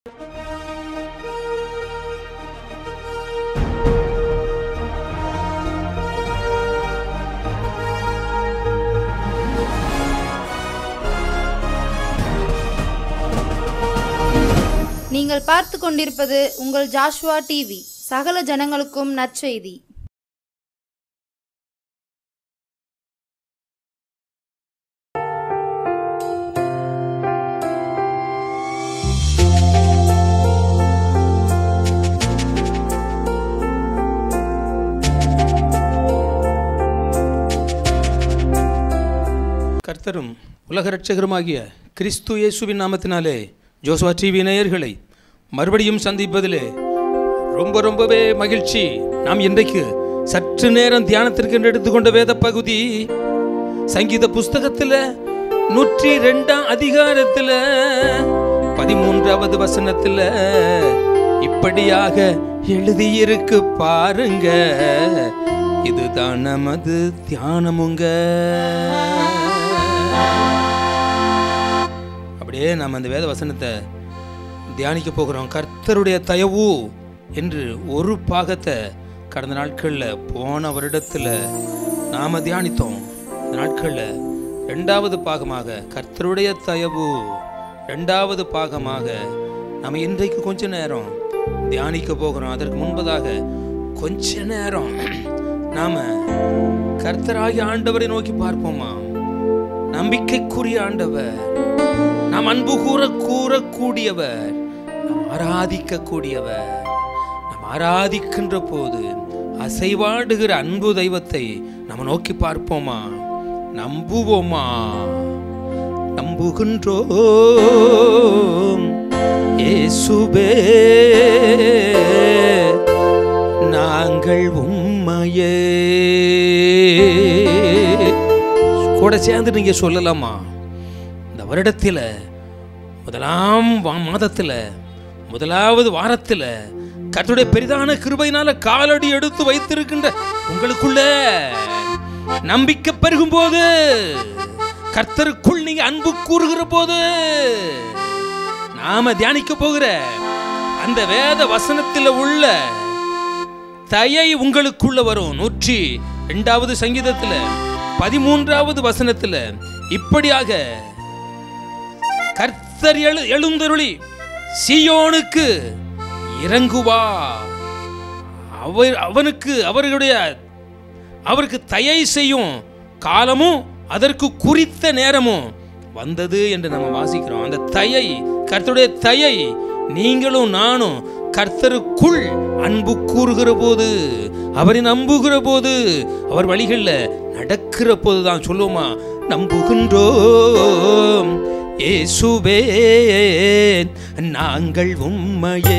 நீங்கள் பார்த்து கொண்டிருப்பது உங்கள் ஜாஷுவா டிவி. சகல ஜனங்களுக்கும் நற்செய்தி. கர்த்தரும் உலக இரட்சகருமாகிய கிறிஸ்து இயேசுவின் நாமத்தினாலே ஜோசுவா டிவி நேயர்களை மறுபடியும் சந்திப்பதிலே ரொம்பவே மகிழ்ச்சி. நாம் இன்றைக்கு சற்று நேரம் தியானத்திற்கு எடுத்துக்கொண்ட வேத பகுதி சங்கீத புஸ்தகத்தில் 102 அதிகாரத்தில் 13வது வசனத்தில் இப்படியாக எழுதியிருக்கு பாருங்க. இதுதான் நமது தியானமுங்க. அப்படியே நாம் அந்த வேத வசனத்தை தியானிக்க போகிறோம். கர்த்தருடைய தயவு என்று ஒரு பாகத்தை கடந்த நாட்களில் போன வருடத்தில் நாம் தியானித்தோம். இந்த நாட்களில் 2வது பாகமாக கர்த்தருடைய தயவு 2வது பாகமாக நாம் இன்றைக்கு கொஞ்ச நேரம் தியானிக்க போகிறோம். அதற்கு முன்பதாக கொஞ்ச நேரம் நாம் கர்த்தராகிய ஆண்டவரை நோக்கி பார்ப்போமா? நம்பிக்கைக்குரிய ஆண்டவர், நாம் அன்பு கூறக்கூடியவர், நாம் ஆராதிக்கக்கூடியவர். நாம் ஆராதிக்கின்ற போது அசைவாடுகிற அன்பு தெய்வத்தை நம்ம நோக்கி பார்ப்போமா? நம்புவோமா? நம்புகின்றோம் இயேசுவே நாங்கள் உம்மையே. கூட சேர்ந்து நீங்க சொல்லலாமா? இந்த வருடத்தில் 1ஆம் மாதத்தில் 1வது வாரத்தில் கர்த்தருடைய பெரிதான கிருபையினால காலடி எடுத்து வைத்திருக்கின்ற உங்களுக்குள்ள நம்பிக்கை பெருகும் போது, கர்த்தருக்குள் நீங்க அன்பு கூறுகிற போது, நாம தியானிக்க போகிற அந்த வேத வசனத்தில் உள்ள தயை உங்களுக்குள்ள வரும். 102வது சங்கீதத்தில் 13வது வசனத்தில் இப்படியாக கர்த்தர் எழுந்தருளி சீயோனுக்கு இறங்குவா, அவருக்கு தயை செய்யும் காலமும் அதற்கு குறித்த நேரமும் வந்தது என்று நம்ம வாசிக்கிறோம். அந்த தயை, கர்த்தருடைய தயை, நீங்களும் நானும் கர்த்தருக்குள் அன்பு கூறுகிற போது, அவரை நம்புகிற போது, அவர் வழிகளில் நடக்கிற போதுதான் சொல்லுவோமா? நம்புகின்றோம் இயேசுவே நாங்கள் உம்மையே.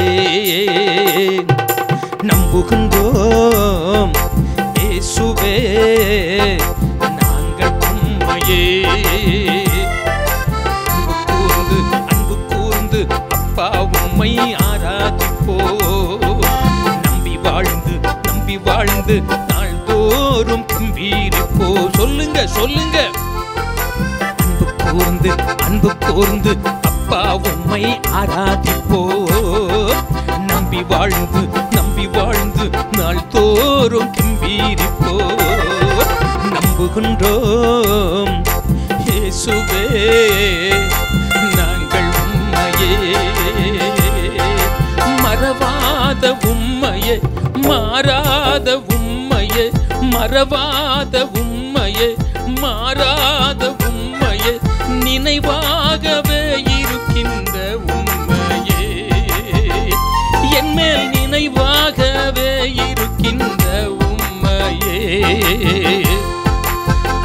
நம்புகின்றோம் இயேசுவே நாங்கள் உம்மையே. அன்பு கூர்ந்து அப்பா உம்மை ஆராதிப்போ. நம்பி வாழ்ந்து நாள்தோறும் கம்பீரிப்போ. சொல்லுங்க. அன்பு கூர்ந்து அப்பா உம்மை ஆராதிப்போ. நம்பி வாழ்ந்து நாள்தோறும் கம்பீரிப்போ. நம்புகின்றோம் இயேசுவே நாங்கள் உம்மையே. மறவாத உம்மையே, மாறாத உம்மையே, மறவாத உம்மையே, மாறாத உம்மையே, நினைவாகவே இருக்கின்ற உம்மையே, என்மேல் நினைவாகவே இருக்கின்ற உம்மையே.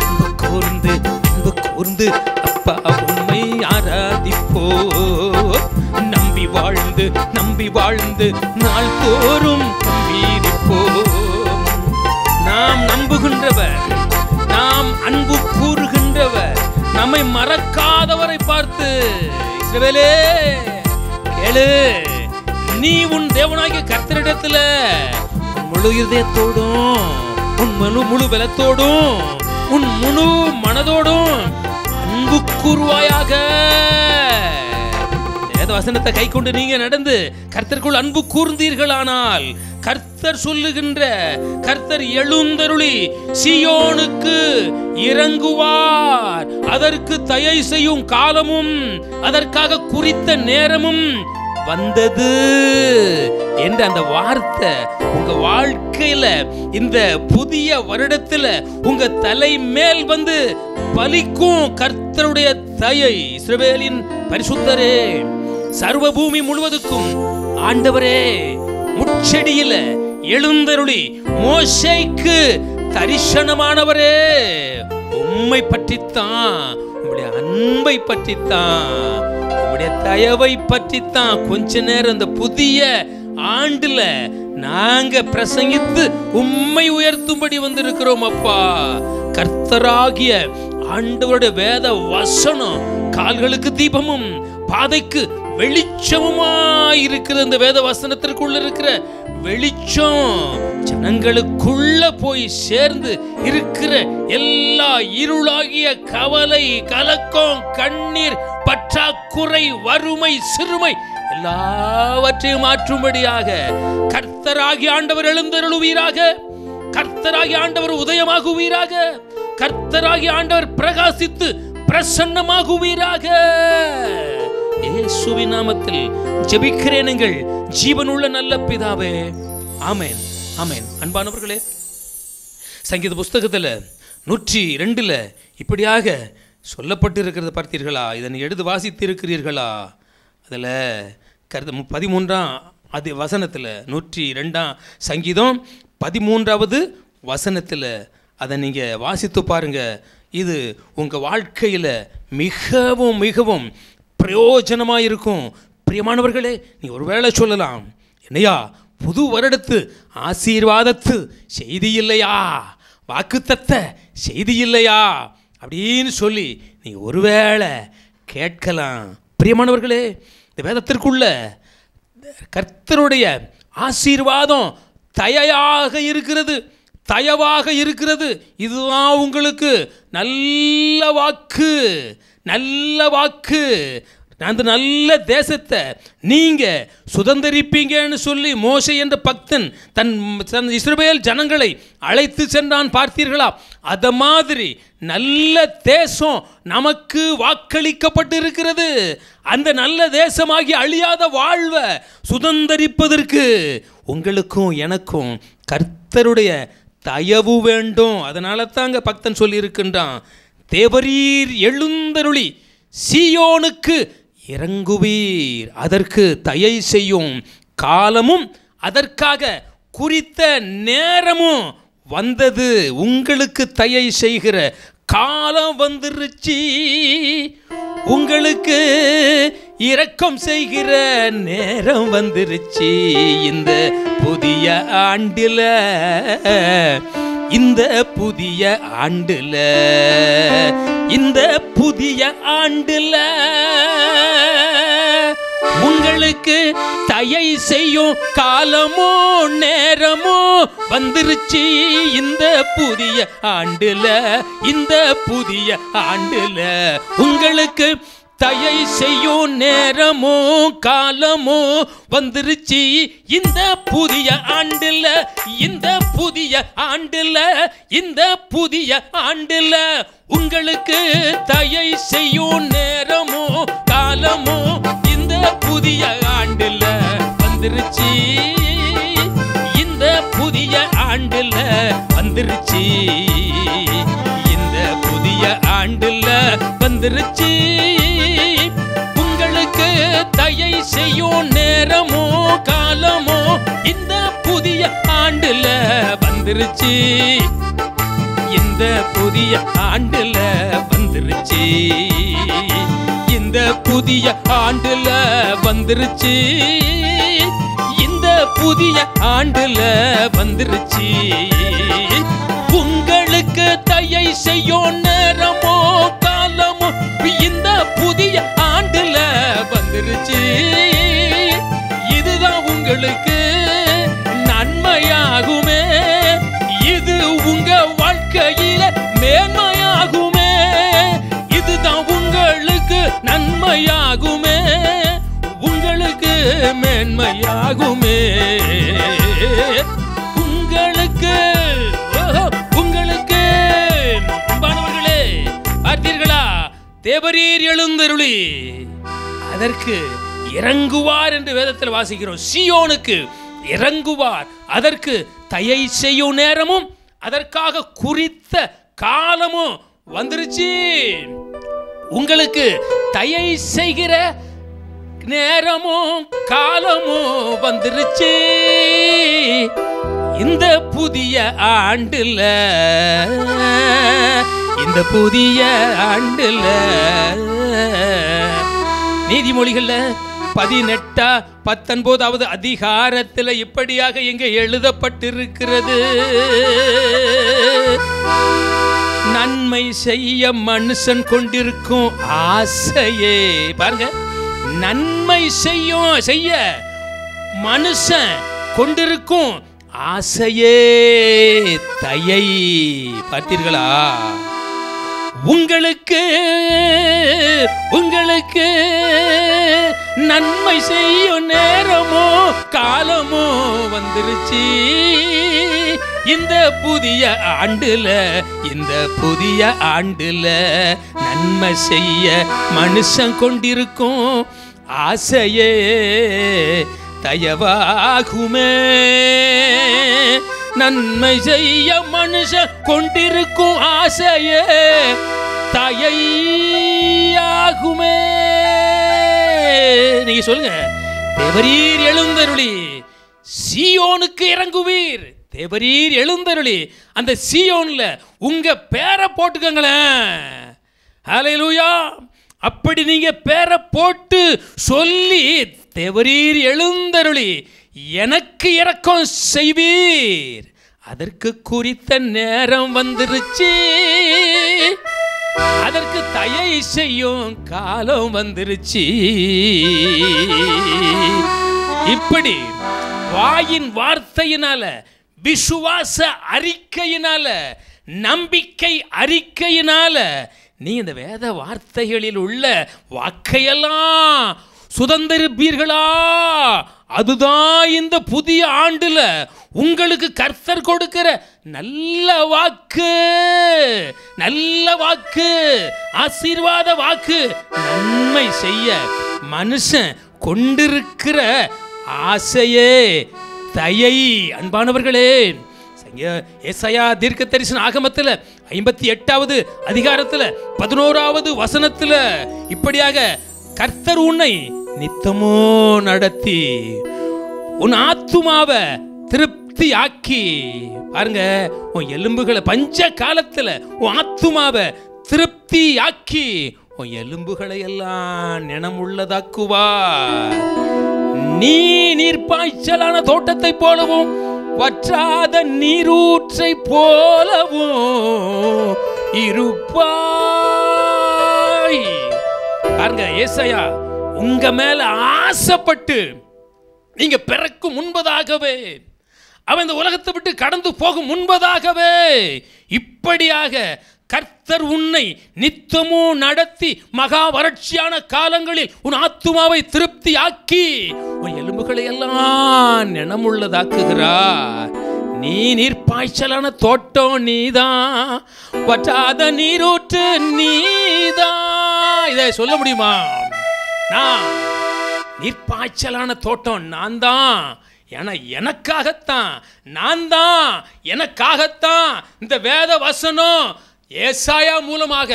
அன்பு கூர்ந்து அப்பா உம்மை ஆராதிப்போ. நம்பி வாழ்ந்து நாள்தோறும் கம்பீரிப்போ. நாம் நம்புகின்றவர், நாம் அன்பு கூறுகின்றவர், நம்மை மறக்காதவரை பார்த்து, இஸ்ரவேலே கேளு, நீ உன் தேவனாகிய கர்த்தரிடத்துல உன் முழு இதயத்தோடும், உன் முழு பலத்தோடும், உன் முழு மனதோடும் அன்பு கூறுவாயாக. வேத வசனத்தை கை கொண்டு நீங்க நடந்து கர்த்தருக்குள் அன்பு கூர்ந்தீர்களானால், கர்த்தர் சொல்லுகின்ற, கர்த்தர் எழுந்தருளி சீயோனுக்கு இறங்குவார், அதற்கு தயை செய்யும் காலமும் அதற்காக குறித்த நேரமும் வந்தது என்ற அந்த வார்த்தை உங்க வாழ்க்கையில இந்த புதிய வருடத்துல உங்க தலை மேல் வந்து பலிக்கும். கர்த்தருடைய தயை, இஸ்ரவேலின் பரிசுத்தரே, சர்வ பூமி முழுவதுக்கும் ஆண்டவரே, முச்செடியில எழுந்தருளி மோசேக்கு தரிசனமானவரே, உம்மை பற்றித்தான், உம்முடைய அன்பை பற்றித்தான், உம்முடைய தயவை பற்றித்தான் கொஞ்ச நேரம் இந்த புதிய ஆண்டுல நாங்க பிரசங்கித்து உம்மை உயர்த்தும்படி வந்திருக்கிறோம் அப்பா. கர்த்தராகிய ஆண்டவருடைய வேத வசனம் கால்களுக்கு தீபமும் பாதைக்கு வெளிச்சமுமாயிருக்கிற இந்த வேத வசனத்திற்குள்ள இருக்கிற வெளிச்சம் ஜனங்களுக்குள்ள போய் சேர்ந்து இருக்கிற எல்லா இருளாகிய கவலை, கலக்கம், கண்ணீர், பற்றாக்குறை, வறுமை, சிறுமை எல்லாவற்றையும் மாற்றும்படியாக கர்த்தராகிய ஆண்டவர் எழுந்தருளுவீராக, கர்த்தராகிய ஆண்டவர் உதயமாகுவீராக, கர்த்தராகிய ஆண்டவர் பிரகாசித்து பிரசன்னமாகுவீராக. இயேசுவின் நாமத்தில் ஜெபிக்கிறேன் எங்கள் ஜீவனுள்ள நல்ல பிதாவே, ஆமென், ஆமென். அன்பானவர்களே, சங்கீத புஸ்தகத்தில் 102 இப்படியாக சொல்லப்பட்டு இருக்கிறத பார்த்தீர்களா? இதனை எடுத்து வாசித்து இருக்கிறீர்களா? அதில் 13ஆம் வசனத்தில் 102ஆம் சங்கீதம் 13வது வசனத்தில் அதை நீங்கள் வாசித்து பாருங்க. இது உங்கள் வாழ்க்கையில் மிகவும் மிகவும் பிரயோஜனமாக இருக்கும். பிரியமானவர்களே, நீ ஒருவேளை சொல்லலாம், என்னையா புது வருடத்து ஆசீர்வாதத்து செய்தி இல்லையா, வாக்குத்தத்த செய்தி இல்லையா அப்படின்னு சொல்லி நீ ஒருவேளை கேட்கலாம். பிரியமானவர்களே, இந்த வேதத்திற்குள்ள கர்த்தருடைய ஆசீர்வாதம் தயையாக இருக்கிறது, தயவாக இருக்கிறது. இதுதான் உங்களுக்கு நல்ல வாக்கு, நல்ல வாக்கு. அந்த நல்ல தேசத்தை நீங்க சுதந்தரிப்பீங்கன்னு சொல்லி மோசே என்ற பக்தன் தன் இஸ்ரவேல் ஜனங்களை அழைத்து சென்றான், பார்த்தீர்களா? அத மாதிரி நல்ல தேசம் நமக்கு வாக்களிக்கப்பட்டு இருக்கிறது. அந்த நல்ல தேசமாகி அழியாத வாழ்வை சுதந்தரிப்பதற்கு உங்களுக்கும் எனக்கும் கர்த்தருடைய தயவு வேண்டும். அதனால தாங்க பக்தன் சொல்லி இருக்கின்றான், தேவரீர் எழுந்தருளி சீயோனுக்கு இறங்குவீர், அதற்கு தயை செய்யும் காலமும் அதற்காக குறித்த நேரமும் வந்தது. உங்களுக்கு தயை செய்கிற காலம் வந்துருச்சு, உங்களுக்கு இரக்கம் செய்கிற நேரம் வந்துருச்சு. இந்த புதிய ஆண்டில, இந்த புதிய ஆண்டுல, இந்த புதிய ஆண்டுல உங்களுக்கு தயை செய்யும் காலமோ நேரமோ வந்துருச்சு. இந்த புதிய ஆண்டுல, இந்த புதிய ஆண்டுல உங்களுக்கு தயை செய்யும் நேரமோ காலமோ வந்துருச்சு. இந்த புதிய ஆண்டுல, இந்த புதிய ஆண்டுல, இந்த புதிய ஆண்டுல உங்களுக்கு தயை செய்யும் நேரமோ காலமோ இந்த புதிய ஆண்டுல வந்துருச்சு. இந்த புதிய ஆண்டுல வந்துருச்சு, இந்த புதிய ஆண்டுல வந்துருச்சு. உங்களுக்கு தயை செய்யும் நேரமோ காலமோ இந்த புதிய ஆண்டுல வந்துருச்சு. இந்த புதிய ஆண்டுல வந்துருச்சு, இந்த புதிய ஆண்டுல வந்துருச்சு, இந்த புதிய ஆண்டுல வந்துருச்சு. உங்களுக்கு தயை செய்யும் நேரமோ காலமோ இந்த புதிய ஆண்டுல வந்துருச்சு. இதுதான் உங்களுக்கு நன்மையாகுமே, இது உங்க வாழ்க்கையில மேன்மையாகுமே, இதுதான் உங்களுக்கு நன்மையாகுமே. மேன்மையாகுமே. உங்களுக்கு உங்களுக்கு அன்பானவர்களே, பார்த்தீர்களா? தேவரீர் எழுந்தருளி அதற்கு இறங்குவார் என்று வேதத்தில் வாசிக்கிறோம். சீயோனுக்கு இறங்குவார், அதற்கு தயை செய்யும் நேரமும் அதற்காக குறித்த காலமும் வந்துருச்சு. உங்களுக்கு தயை செய்கிற நேரமும் காலமும் வந்துருச்சு. இந்த புதிய ஆண்டுல நீதிமொழிகள்ல 18-19 அதிகாரத்தில் இப்படியாக இங்கே எழுதப்பட்டிருக்கிறது. நன்மை செய்ய மனுஷன் கொண்டிருக்கும் ஆசையே, பாருங்க, நன்மை செய்ய மனுஷன் கொண்டிருக்கும் ஆசையே தயை. பார்த்தீர்களா? உங்களுக்கு நன்மை செய்யும் நேரமோ காலமோ வந்துருச்சு. இந்த புதிய ஆண்டுல நன்மை செய்ய மனுஷன் கொண்டிருக்கும் ஆசையே தயவாகுமே. நன்மை செய்ய மனுஷன் கொண்டிருக்கும் ஆசையே தயையாகுமே. நீங்க சொல்லுங்க, தேவரீர் எழுந்தருளி சீயோனுக்கு இறங்குவீர். தேவரீர் எழுந்தருளி அந்த சீயோன்ல உங்க பேரை போட்டுக்கங்களேன். ஹல்லேலூயா. அப்படி நீங்க பேரை போட்டு சொல்லி, தேவரீர் எழுந்தருளி எனக்கு இரக்கம் செய்வீர், அதற்கு குறித்த நேரம் வந்துருச்சு, அதற்கு தயை செய்யும் காலம் வந்துருச்சு. இப்படி வாயின் வார்த்தையினால, விசுவாச அறிக்கையினால, நம்பிக்கை அறிக்கையினால நீ இந்த வேத வார்த்தைகளில் உள்ள வாக்கையெல்லாம் சுதந்திரிப்பீர்களா? அதுதான் இந்த புதிய ஆண்டுல உங்களுக்கு கர்த்தர் கொடுக்கிற நல்ல வாக்கு, ஆசீர்வாத வாக்கு. நன்மை செய்ய மனுஷன் கொண்டிருக்கிற ஆசையே தயை. அன்பானவர்களே, ஏசாயா தீர்க்கதரிசன ஆகமத்தில் 58வது அதிகாரத்தில் 11வது வசனத்தில் இப்படியாக கர்த்தர் உன்னை நித்தமோ நடத்தி உன் ஆத்துமாவை திருப்தி ஆக்கி, பாருங்க, உன் எலும்புகளை பஞ்ச காலத்தில் உன் ஆத்துமாவை திருப்தி ஆக்கி உன் எலும்புகளை எல்லாம் நினமுள்ளதாக்குவார். நீ நீர்ப்பாய்ச்சலான தோட்டத்தை போலவும் வற்றாத நீரூற்றை போலவும் இருப்பாய். பாருங்க, ஏசாயா உங்க மேல ஆசைப்பட்டு நீங்க பிறக்கும் முன்பதாகவே, அவன் இந்த உலகத்தை விட்டு கடந்து போகும் முன்பதாகவே இப்படியாக கர்த்தர் உன்னை நித்தமும் நடத்தி மகா வறட்சியான காலங்களில் உன் ஆத்துமாவை திருப்தி ஆக்கி உன் எலும்புகளை எல்லாம் நினமுள்ளதாக்குகிறார். நீ நீர்ப்பாய்ச்சலான தோட்டம் நீதான், வற்றாத நீரூற்று நீதான். இதை சொல்ல முடியுமா? நான் நீர்ப்பாய்ச்சலான தோட்டம் நான் தான், எனக்காகத்தான், நான் தான், எனக்காகத்தான் இந்த வேத வசனம் ஏசாயா மூலமாக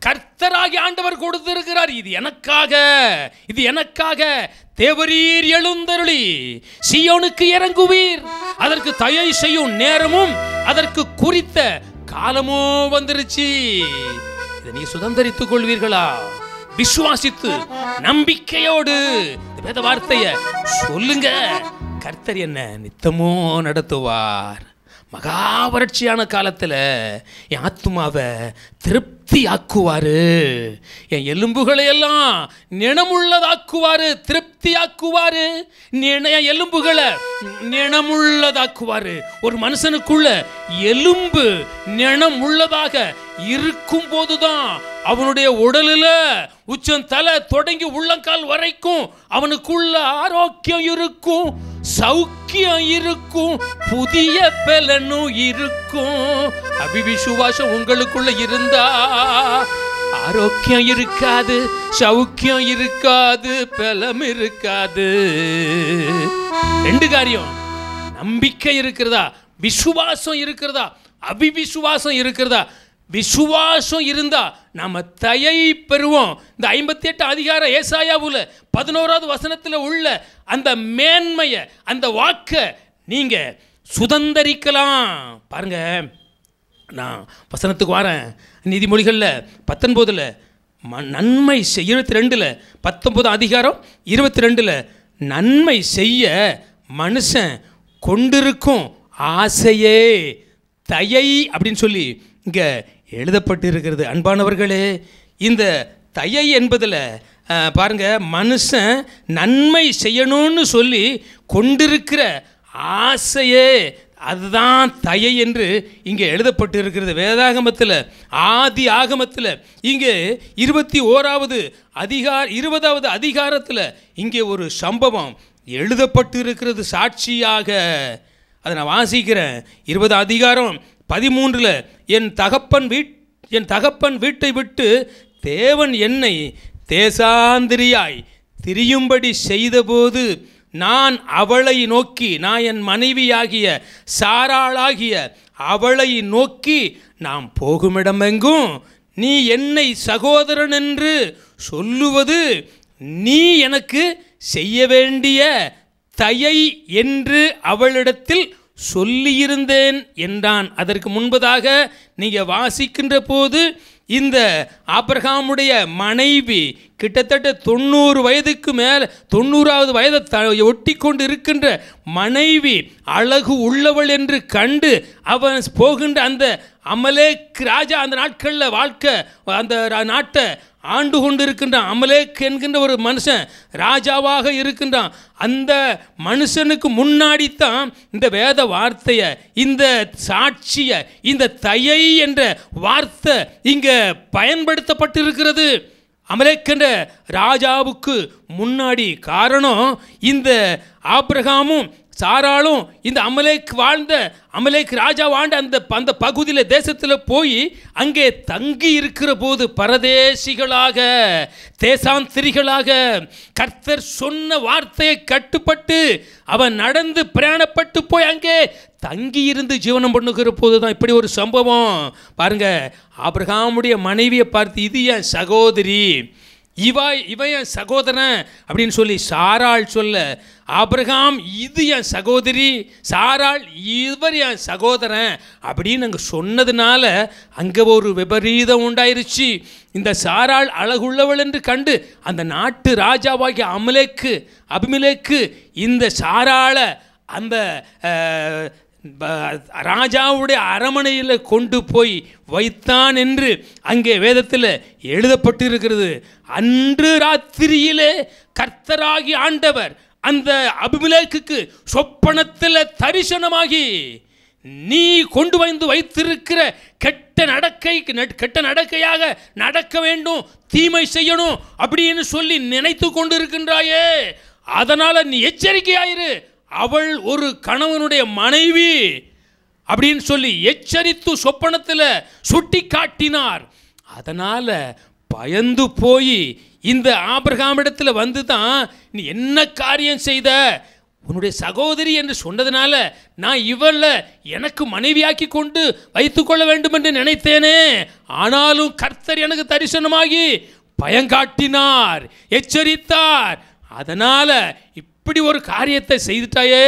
கர்த்தராகி ஆண்டவர் கொடுத்திருக்கிறார். இது எனக்காக. தேவரீர் எழுந்தருளி சீயோனுக்கு இறங்குவீர், அதற்கு தயை செய்யும் நேரமும் அதற்கு குறித்த காலமும் வந்துருச்சு. இதை நீ சுதந்தரித்துக் கொள்வீர்களா? விசுவாசித்து நம்பிக்கையோடு வேத வார்த்தைய சொல்லுங்க. கர்த்தர் என்ன நித்தமோ நடத்துவார். மகா வறட்சியான காலத்தில் என் ஆத்துமாவை திருப்தி ஆக்குவாரு, என் எலும்புகளை எல்லாம் நினமுள்ளதாக்குவாரு, திருப்தி ஆக்குவாரு, என் எலும்புகளை நினமுள்ளதாக்குவாரு. ஒரு மனுஷனுக்குள்ள எலும்பு நினம் உள்ளதாக இருக்கும் போதுதான் அவனுடைய உடலில் உச்சம் தலை தொடங்கி உள்ளங்கால் வரைக்கும் அவனுக்குள்ள ஆரோக்கியம் இருக்கும், சௌக்கியம் இருக்கும், புதிய பலனும் இருக்கும். அபிவிசுவாசம் உங்களுக்குள்ள இருந்தா ஆரோக்கியம் இருக்காது, சௌக்கியம் இருக்காது, பலம் இருக்காது. ரெண்டு காரியம், நம்பிக்கை இருக்கிறதா, விசுவாசம் இருக்கிறதா, அபிவிசுவாசம் இருக்கிறதா. விசுவாசம் இருந்தா நாம தயை பெறுவோம். இந்த 58 அதிகார ஏசாயாவுல 11வது வசனத்தில் உள்ள அந்த மேன்மையை, அந்த வாக்க நீங்க சுதந்தரிக்கலாம். பாருங்க, நான் வசனத்துக்கு வரேன். நீதிமொழிகளில் 19 நன்மை 22 19 அதிகாரம் 22 நன்மை செய்ய மனுஷன் கொண்டிருக்கும் ஆசையே தயை அப்படின்னு சொல்லி இங்கே எழுதப்பட்டு இருக்கிறது. அன்பானவர்களே, இந்த தயை என்பதில் பாருங்க, மனுஷன் நன்மை செய்யணும்னு சொல்லி கொண்டிருக்கிற ஆசையே அதுதான் தயை என்று இங்கே எழுதப்பட்டு இருக்கிறது. வேதாகமத்தில், ஆதி ஆகமத்தில் இங்கே 21வது 20வது அதிகாரத்தில் இங்கே ஒரு சம்பவம் எழுதப்பட்டு இருக்கிறது சாட்சியாக. அதை நான் வாசிக்கிறேன். 20 அதிகாரம் 13 என் தகப்பன் வீட்டை விட்டு தேவன் என்னை தேசாந்திரியாய் திரியும்படி செய்தபோது நான் அவளை நோக்கி, நான் என் மனைவியாகிய சாராளாகிய அவளை நோக்கி, நாம் போகுமிடமெங்கும் நீ என்னை சகோதரன் என்று சொல்லுவது நீ எனக்கு செய்ய வேண்டிய தயை என்று அவளிடத்தில் சொல்லியிருந்தேன் என்றான். அதற்கு முன்பதாக நீங்கள் வாசிக்கின்ற போது இந்த ஆபிரகாமுடைய மனைவி கிட்டத்தட்ட 90 வயதுக்கு மேல் 90வது வயதை ஒட்டி கொண்டு இருக்கின்ற மனைவி அழகு உள்ளவள் என்று கண்டு அவன் போகின்ற அந்த அமலேக் ராஜா, அந்த நாட்களில் வாழ்க்கை அந்த நாட்டை ஆண்டு கொண்டு இருக்கின்றான். அமலேக் என்கின்ற ஒரு மனுஷன் ராஜாவாக இருக்கின்றான். அந்த மனுஷனுக்கு முன்னாடித்தான் இந்த வேத வார்த்தையை, இந்த சாட்சியை, இந்த தயை என்ற வார்த்தை இங்கே பயன்படுத்தப்பட்டிருக்கிறது. அமலேக் என்ற ராஜாவுக்கு முன்னாடி. காரணம், இந்த ஆபிரகாமும் சாராளும் இந்த அமலேக் ராஜா வாழ்ந்த அந்த பகுதியில் தேசத்தில் போய் அங்கே தங்கி இருக்கிற போது பரதேசிகளாக, தேசாந்திரிகளாக கர்த்தர் சொன்ன வார்த்தையை கட்டுப்பட்டு அவன் நடந்து பிரயாணப்பட்டு போய் அங்கே தங்கி இருந்து ஜீவனம் பண்ணுகிற போது தான் இப்படி ஒரு சம்பவம். பாருங்க, ஆபிரகாமுடைய மனைவியை பார்த்து, இது என் சகோதரி, இவன் என் சகோதரன் அப்படின்னு சொல்லி சாராள் சொல்ல, ஆபிரகாம் இது என் சகோதரி, சாராள் இவர் என் சகோதரன் அப்படின்னு அங்கே சொன்னதுனால அங்கே ஒரு விபரீதம் உண்டாயிருச்சு. இந்த சாராள் அழகுள்ளவள் என்று கண்டு அந்த நாட்டு ராஜாவாகிய அபிமெலேக்கு இந்த சாராளை அந்த ராஜாவுடைய அரமனையில் கொண்டு போய் வைத்தான் என்று அங்கே வேதத்தில் எழுதப்பட்டு இருக்கிறது. அன்று ராத்திரியிலே கர்த்தராகி ஆண்டவர் அந்த அபிமெலேக்குக்கு சொப்பனத்தில் தரிசனமாகி, நீ கொண்டு வந்து வைத்திருக்கிற கெட்ட நடக்கையாக நடக்க வேண்டும், தீமை செய்யணும் அப்படின்னு சொல்லி நினைத்து கொண்டு இருக்கின்றாயே, அதனால நீ எச்சரிக்கையாயிரு, அவள் ஒரு கணவனுடைய மனைவி அப்படின்னு சொல்லி எச்சரித்து சொப்பனத்தில் சுட்டி காட்டினார். அதனால பயந்து போய் இந்த ஆபிரகாமிடத்தில் வந்து தான், நீ என்ன காரியம் செய்த, உன்னுடைய சகோதரி என்று சொன்னதுனால நான் இவளை எனக்கு மனைவியாக்கி கொண்டு வைத்துக்கொள்ள வேண்டும் என்று நினைத்தேனே, ஆனாலும் கர்த்தர் எனக்கு தரிசனமாகி பயங்காட்டினார், எச்சரித்தார், அதனால இப்படி ஒரு காரியத்தை செய்துட்டாயே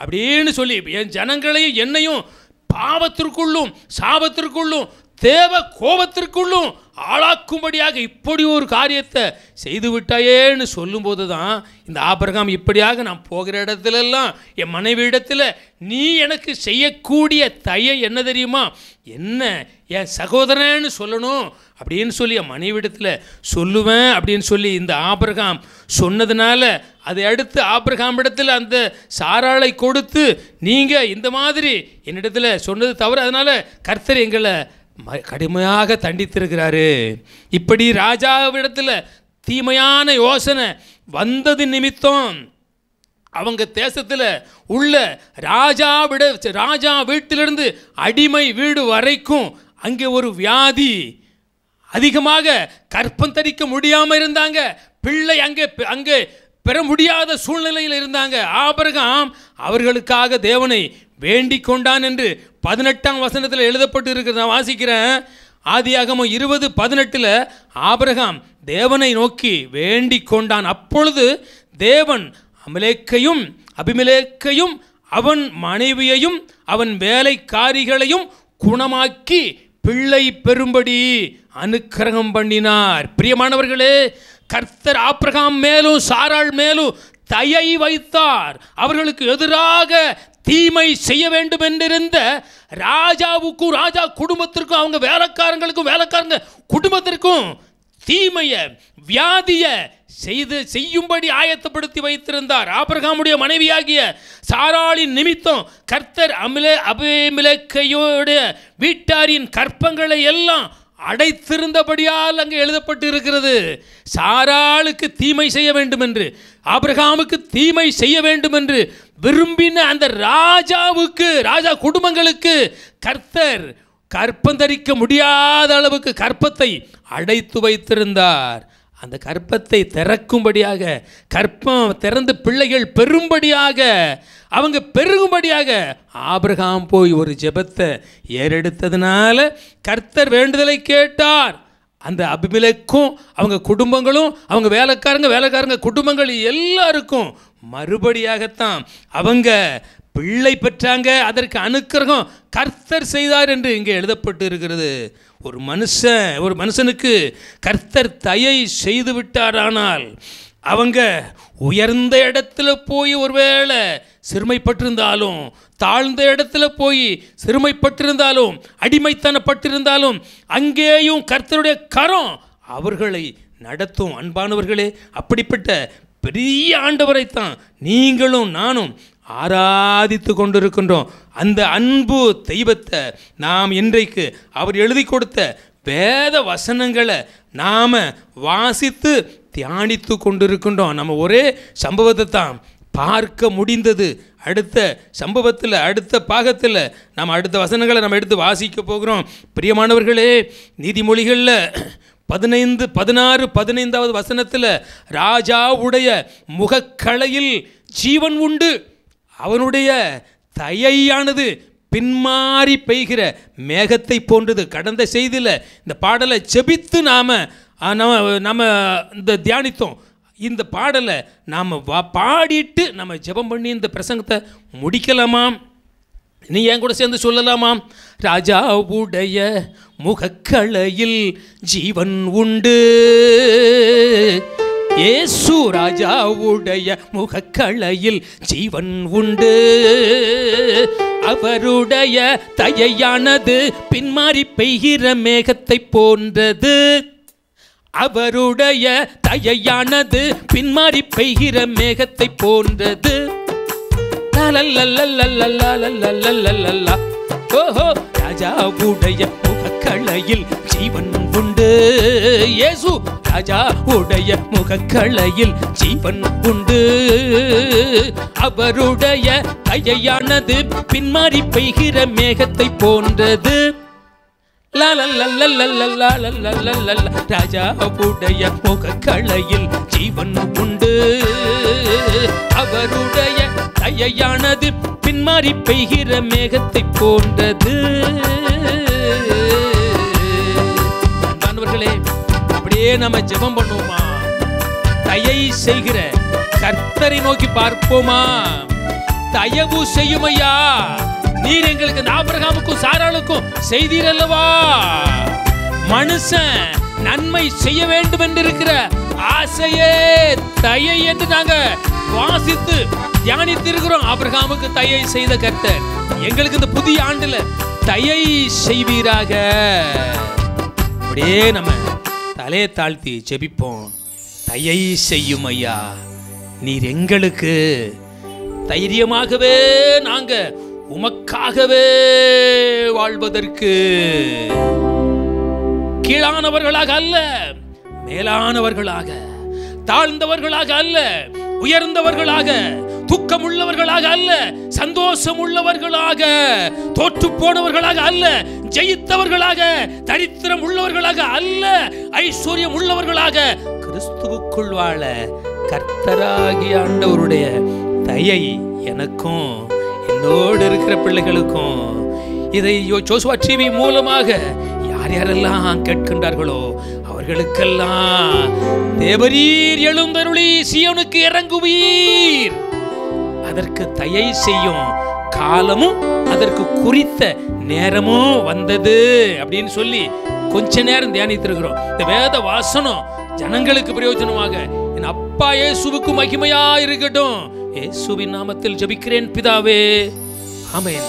அப்படின்னு சொல்லி என் ஜனங்களையும் என்னையும் பாவத்திற்குள்ளும் சாபத்திற்குள்ளும் தேவ கோபத்திற்குள்ளும் ஆளாக்கும்படியாக இப்படி ஒரு காரியத்தை செய்து விட்டாயேன்னு சொல்லும்போது தான் இந்த ஆபிரகாம் இப்படியாக நான் போகிற இடத்துலெல்லாம் என் மனைவி இடத்துல நீ எனக்கு செய்யக்கூடிய தயை என்ன தெரியுமா, என்ன என் சகோதரன்னு சொல்லணும் அப்படின்னு சொல்லி என் மனைவி இடத்துல சொல்லுவேன் அப்படின்னு சொல்லி இந்த ஆபிரகாம் சொன்னதுனால அதை அடுத்து ஆபிரகாம் இடத்துல அந்த சாராளை கொடுத்து, நீங்கள் இந்த மாதிரி என்னிடத்துல சொன்னது தவறு, அதனால் கர்த்தர் எங்களை கடுமையாக தண்டித்திருக்கிறாரு. இப்படி ராஜாவிடத்தில் தீமையான யோசனை வந்தது நிமித்தம் அவங்க தேசத்தில் உள்ள ராஜா வீட்டிலிருந்து அடிமை வீடு வரைக்கும் அங்கே ஒரு வியாதி, அதிகமாக கற்பம் தரிக்க முடியாமல் இருந்தாங்க. பிள்ளை அங்கே பெற முடியாத சூழ்நிலையில் இருந்தாங்க. ஆபிரகாம் அவர்களுக்காக தேவனை வேண்டிக் கொண்டான் என்று 18ஆம் வசனத்தில் எழுதப்பட்டு இருக்கிறது. நான் வாசிக்கிறேன். ஆதியாகமம் 20:18 ஆபிரகாம் தேவனை நோக்கி வேண்டிக் கொண்டான். அப்பொழுது தேவன் அபிமெலேக்கையும் அவன் மனைவியையும் அவன் வேலைக்காரிகளையும் குணமாக்கி பிள்ளை பெறும்படி அனுக்கிரகம் பண்ணினார். பிரியமானவர்களே, கர்த்தர் ஆபிரகாம் மேலும் சாராள் மேலும் தயை வைத்தார். அவர்களுக்கு எதிராக தீமை செய்ய வேண்டும் என்றிருந்த ராஜாவுக்கும் ராஜா குடும்பத்திற்கும் அவங்க வேலைக்காரங்க குடும்பத்திற்கும் தீமையை வியாதியை செய்யும்படி ஆயத்தப்படுத்தி வைத்திருந்தார். ஆபிரகாமுடைய மனைவியாகிய சாராளின் நிமித்தம் கர்த்தர் அபிமெலேக்கையோட வீட்டாரின் கற்பங்களை எல்லாம் அடைத்திருந்தபடியால் அங்கே எழுதப்பட்டு இருக்கிறது. சாராளுக்கு தீமை செய்ய வேண்டும் என்று, ஆபிரகாமுக்கு தீமை செய்ய வேண்டும் என்று விரும்பின அந்த ராஜா குடும்பங்களுக்கு கர்த்தர் கற்பம் தரிக்க முடியாத அளவுக்கு கற்பத்தை அடைத்து வைத்திருந்தார். அந்த கற்பத்தை திறக்கும்படியாக, கற்பம் திறந்து பிள்ளைகள் பெறும்படியாக, அவங்க பெருகும்படியாக ஆபிரகாம் போய் ஒரு ஜெபத்தை ஏறெடுத்ததுனால கர்த்தர் வேண்டுதலை கேட்டார். அந்த அபிமெலேக்கும் அவங்க குடும்பங்களும் அவங்க வேலைக்காரங்க குடும்பங்கள் எல்லாருக்கும் மறுபடியாகத்தான் அவங்க பிள்ளை பெற்றாங்க. அதற்கு அனுக்கிரகம் கர்த்தர் செய்தார் என்று இங்கே எழுதப்பட்டு இருக்கிறது. ஒரு மனுஷனுக்கு கர்த்தர் தயை செய்து விட்டாரானால் அவங்க உயர்ந்த இடத்துல போய் ஒருவேளை சிறுமைப்பட்டிருந்தாலும், தாழ்ந்த இடத்துல போய் சிறுமைப்பட்டிருந்தாலும், அடிமைத்தனப்பட்டிருந்தாலும் அங்கேயும் கர்த்தருடைய கரம் அவர்களை நடத்தும். அன்பானவர்களே, அப்படிப்பட்ட பெரிய ஆண்டவரைத்தான் நீங்களும் நானும் ஆராதித்து கொண்டிருக்கின்றோம். அந்த அன்பு தெய்வத்தை நாம் இன்றைக்கு அவர் எழுதி கொடுத்த வேத வசனங்களை நாம் வாசித்து தியானித்து கொண்டிருக்கின்றோம். நம்ம ஒரே சம்பவத்தை தான் பார்க்க முடிந்தது. அடுத்த சம்பவத்தில், அடுத்த பாகத்தில் நாம் அடுத்த வசனங்களை நம்ம எடுத்து வாசிக்க போகிறோம். பிரியமானவர்களே, நீதிமொழிகளில் 15:16-15வது வசனத்தில் ராஜாவுடைய முகக்களையில் ஜீவன் உண்டு, அவனுடைய தயையானது பின்மாறி பெய்கிற மேகத்தை போன்றது. கடந்த செய்தியில் இந்த பாடலை செபித்து நாம் இந்த தியானித்தோம். இந்த பாடலை நாம் பாடிட்டு நம்ம ஜெபம் பண்ணி இந்த பிரசங்கத்தை முடிக்கலாமாம். நீ என் கூட சேர்ந்து சொல்லலாமாம். ராஜாவுடைய முகக்களையில் ஜீவன் உண்டு, இயேசு ராஜாவுடைய முகக்களையில் ஜீவன் உண்டு, அவருடைய தயையானது பின்மாறி பெய்கிற மேகத்தை போன்றது, அவருடைய தயையானது பின்மாறி பெய்கிற மேகத்தை போன்றது. ஓஹோ, ராஜாவுடைய முகக்களையில் ஜீவன் உண்டு, இயேசு ராஜாவுடைய முகக்களையில் ஜீவன் உண்டு, அவருடைய தயையானது பின்மாறி பெய்கிற மேகத்தை போன்றது. ராஜாவுடைய முகக்களையில் ஜீவன் உண்டு, அவருடைய தயையானது பின்மாறி பெய்கிற மேகத்தை போன்றது. அன்பானவர்களே, அப்படியே நம்ம ஜெபம் பண்ணுவோமா? தயை செய்கிற கர்த்தரை நோக்கி பார்ப்போமா? தயவு செய்யும் ஐயா, நீர் எங்களுக்கு ஆபிரகாமுக்கும் சாராளுக்கும் செய்தீர் அல்லவா? மனுஷன் நன்மை செய்ய வேண்டும் என்று இருக்கிற ஆசையே தயை என்று நாங்க வாசித்து தியானித்து இருக்கிறோம். ஆபிரகாமுக்கு தயை செய்த கர்த்தர் எங்களுக்கு இந்த புதிய ஆண்டுல தயை செய்வீராக. அப்படியே நம்ம தலையை தாழ்த்தி ஜெபிப்போம். தயை செய்யும் ஐயா, நீர் எங்களுக்கு தைரியமாகவே நாங்க உமக்காகவே வாழ்வதற்கு. கீழானவர்களாக அல்ல, மேலானவர்களாக, தாழ்ந்தவர்களாக அல்ல, உயர்ந்தவர்களாக, துக்கம் உள்ளவர்களாக அல்ல, சந்தோஷம் உள்ளவர்களாக, தோற்று போனவர்களாக அல்ல, ஜெயித்தவர்களாக, தரித்திரம் உள்ளவர்களாக அல்ல, ஐஸ்வர்யம் உள்ளவர்களாக கிறிஸ்துவுக்குள் வாழ கர்த்தராகிய ஆண்டவருடைய தயை எனக்கும் என்னோடு இருக்கிற பிள்ளைகளுக்கும். இதை ஜோசுவா டிவி மூலமாக யார் யாரெல்லாம் கேட்கின்றார்களோ அவர்களுக்கெல்லாம் தேவரீர் எழுந்தருளி சீயோனுக்கு இறங்குவீர், அதற்கு தயை செய்யும் காலமும் அதற்கு குறித்த நேரமும் வந்தது அப்படின்னு சொல்லி கொஞ்ச நேரம் தியானித்திருக்கிறோம். இந்த வேத வாசனம் ஜனங்களுக்கு பிரயோஜனமாக என் அப்பா இயேசுவுக்கு மகிமையா இருக்கட்டும். இயேசுவின் நாமத்தில் ஜெபிக்கிறேன் பிதாவே, ஆமென்.